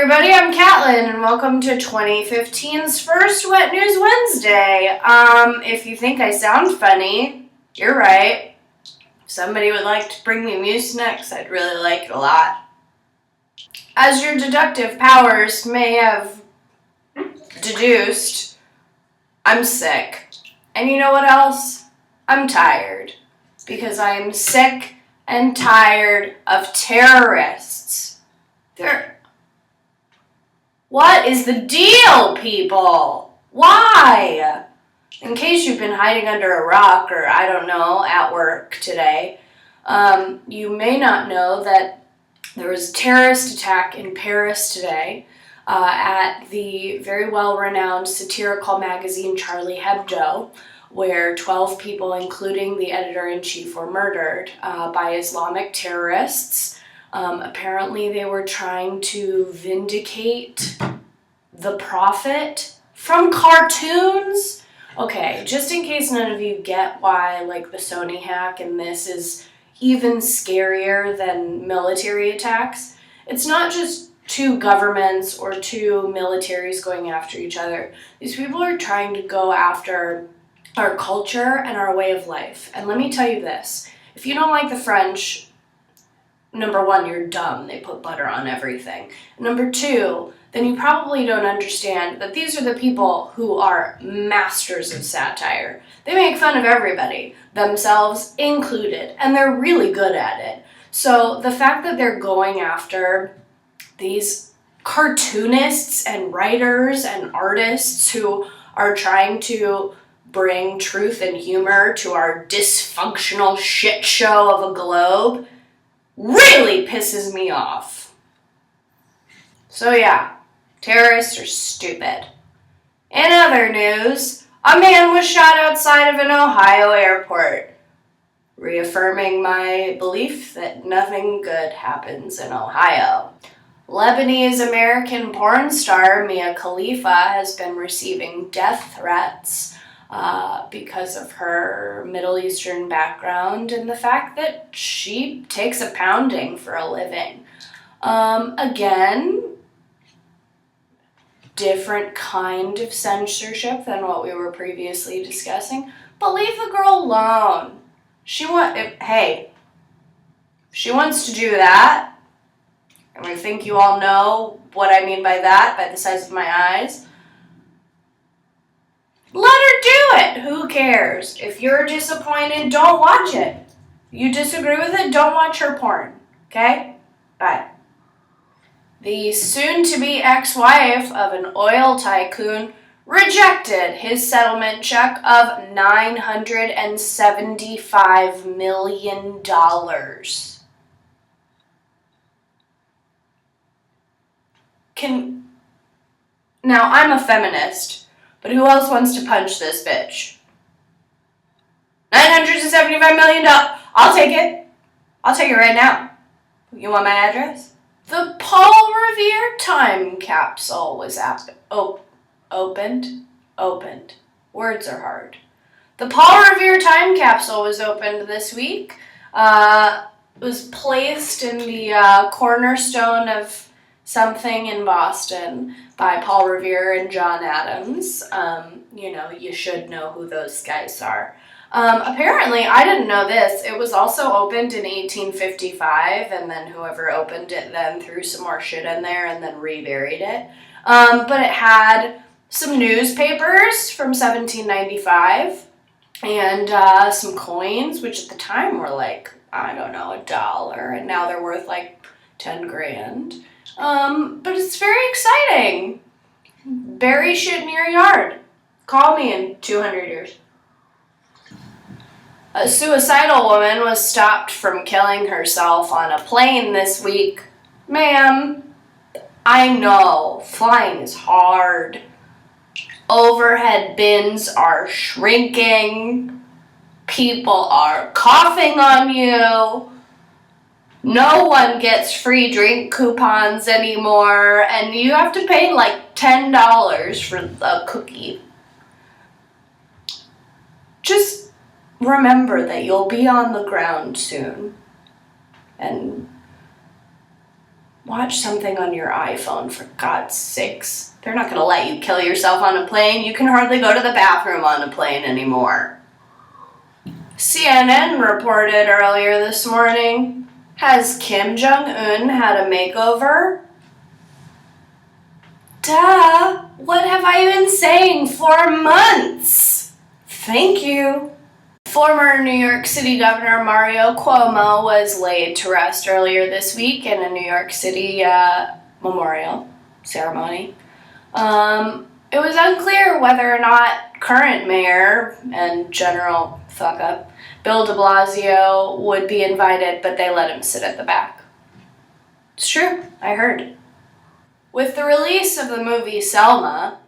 everybody, I'm Catlin, and welcome to 2015's first Wet News Wednesday. If you think I sound funny, you're right. If somebody would like to bring me Mucinex, I'd really like it a lot. As your deductive powers may have deduced, I'm sick. And you know what else? I'm tired. Because I'm sick and tired of terrorists. What is the deal, people? Why? In case you've been hiding under a rock or, I don't know, at work today, you may not know that there was a terrorist attack in Paris today at the very well-renowned satirical magazine Charlie Hebdo, where 12 people, including the editor-in-chief, were murdered by Islamic terrorists. Apparently they were trying to vindicate the Prophet from cartoons. Okay, just in case none of you get why, like, the Sony hack and this is even scarier than military attacks, it's not just two governments or two militaries going after each other. These people are trying to go after our culture and our way of life. And let me tell you this, if you don't like the French, number one, you're dumb. They put butter on everything. Number two, then you probably don't understand that these are the people who are masters of satire. They make fun of everybody, themselves included, and they're really good at it. So the fact that they're going after these cartoonists and writers and artists who are trying to bring truth and humor to our dysfunctional shit show of a globe really pisses me off. So yeah, terrorists are stupid. In other news, a man was shot outside of an Ohio airport, reaffirming my belief that nothing good happens in Ohio. Lebanese-American porn star Mia Khalifa has been receiving death threats because of her Middle Eastern background and the fact that she takes a pounding for a living. Again, different kind of censorship than what we were previously discussing, but leave the girl alone. She wants to do that, and I think you all know what I mean by that, by the size of my eyes. Let her do it. Who cares? If you're disappointed, don't watch it. You disagree with it, don't watch her porn. Okay? Bye. The soon-to-be ex-wife of an oil tycoon rejected his settlement check of $975 million. Now, I'm a feminist, but who else wants to punch this bitch? $975 million. I'll take it. I'll take it right now. You want my address? The Paul Revere time capsule was opened. Words are hard. The Paul Revere time capsule was opened this week. It was placed in the cornerstone of something in Boston by Paul Revere and John Adams. You should know who those guys are. Apparently, I didn't know this, it was also opened in 1855, and then whoever opened it then threw some more shit in there and then reburied it. But it had some newspapers from 1795 and some coins, which at the time were like, I don't know, $1, and now they're worth like 10 grand. But it's very exciting. Bury shit in your yard. Call me in 200 years. A suicidal woman was stopped from killing herself on a plane this week. Ma'am, I know, flying is hard. Overhead bins are shrinking. People are coughing on you. No one gets free drink coupons anymore, and you have to pay like $10 for a cookie. Just remember that you'll be on the ground soon, and Watch something on your iPhone, for God's sakes. They're not going to let you kill yourself on a plane. You can hardly go to the bathroom on a plane anymore. CNN reported earlier this morning, has Kim Jong-un had a makeover? Duh! What have I been saying for months? Thank you. Former New York City Governor Mario Cuomo was laid to rest earlier this week in a New York City memorial ceremony. It was unclear whether or not current mayor and general fuck-up Bill de Blasio would be invited, but they let him sit at the back. It's true, I heard. With the release of the movie Selma,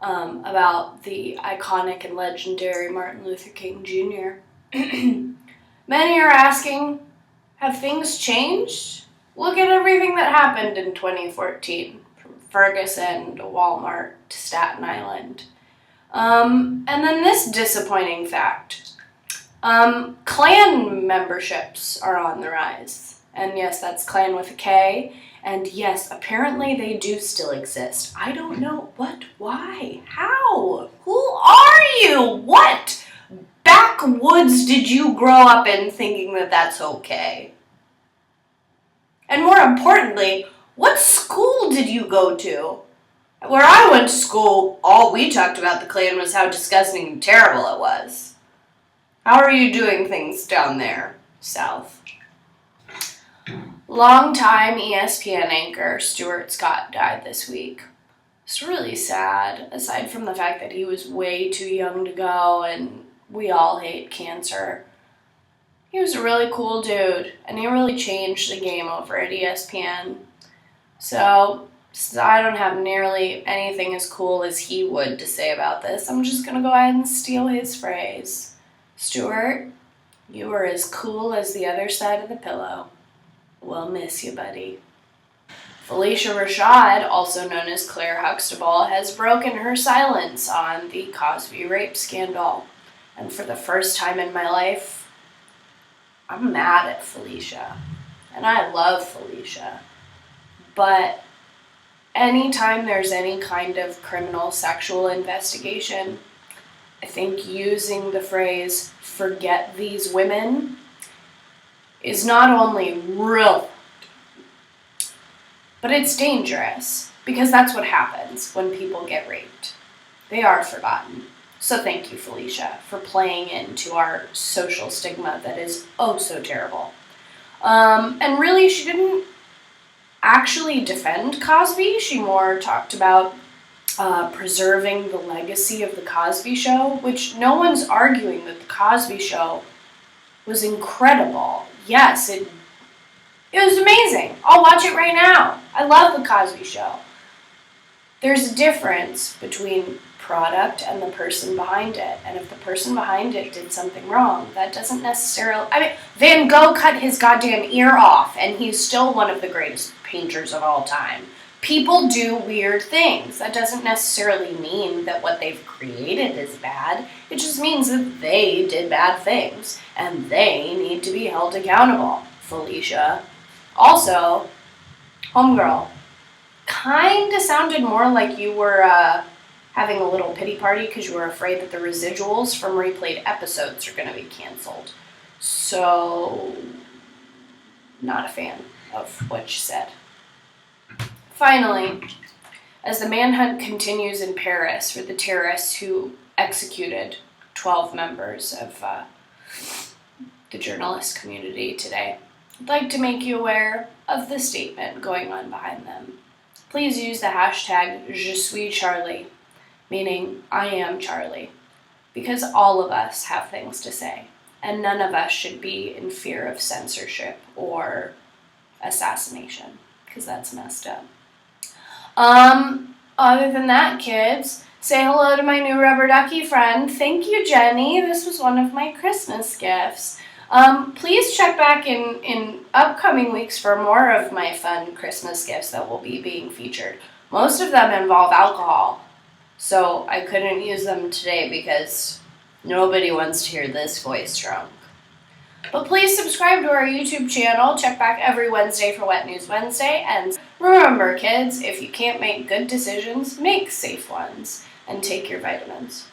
about the iconic and legendary Martin Luther King Jr., many are asking, have things changed? Look at everything that happened in 2014, from Ferguson to Walmart to Staten Island. And then this disappointing fact. Klan memberships are on the rise. And yes, that's Klan with a K. And yes, apparently they do still exist. I don't know what, why, how, who are you? What backwoods did you grow up in thinking that that's okay? And more importantly, what school did you go to? Where I went to school, all we talked about the Klan was how disgusting and terrible it was. How are you doing things down there, South? Longtime ESPN anchor Stuart Scott died this week. It's really sad, aside from the fact that he was way too young to go and we all hate cancer. He was a really cool dude, and he really changed the game over at ESPN. So I don't have nearly anything as cool as he would to say about this. I'm just going to go ahead and steal his phrase. Stuart, you are as cool as the other side of the pillow. We'll miss you, buddy. Felicia Rashad, also known as Claire Huxtable, has broken her silence on the Cosby rape scandal. And for the first time in my life, I'm mad at Felicia. And I love Felicia. But anytime there's any kind of criminal sexual investigation, I think using the phrase, forget these women, is not only real, but it's dangerous, because that's what happens when people get raped. They are forgotten. So thank you, Felicia, for playing into our social stigma that is oh so terrible. And really, she didn't actually defend Cosby. She more talked about preserving the legacy of The Cosby Show, which no one's arguing that The Cosby Show was incredible. Yes, it was amazing. I'll watch it right now. I love The Cosby Show. There's a difference between product and the person behind it. And if the person behind it did something wrong, that doesn't necessarily... I mean, Van Gogh cut his goddamn ear off, and he's still one of the greatest painters of all time. People do weird things. That doesn't necessarily mean that what they've created is bad. It just means that they did bad things, and they need to be held accountable, Felicia. Also, homegirl, kinda sounded more like you were having a little pity party because you were afraid that the residuals from replayed episodes are going to be canceled. So, not a fan of what you said. Finally, as the manhunt continues in Paris for the terrorists who executed 12 members of the journalist community today, I'd like to make you aware of the statement going on behind them. Please use the hashtag #JeSuisCharlie, meaning I am Charlie, because all of us have things to say, and none of us should be in fear of censorship or assassination, because that's messed up. Other than that, kids, say hello to my new rubber ducky friend. Thank you, Jenny. This was one of my Christmas gifts. Please check back in upcoming weeks for more of my fun Christmas gifts that will be being featured. Most of them involve alcohol, so I couldn't use them today because nobody wants to hear this voice drunk. But please subscribe to our YouTube channel. Check back every Wednesday for Wet News Wednesday. And remember, kids, if you can't make good decisions, make safe ones. And take your vitamins.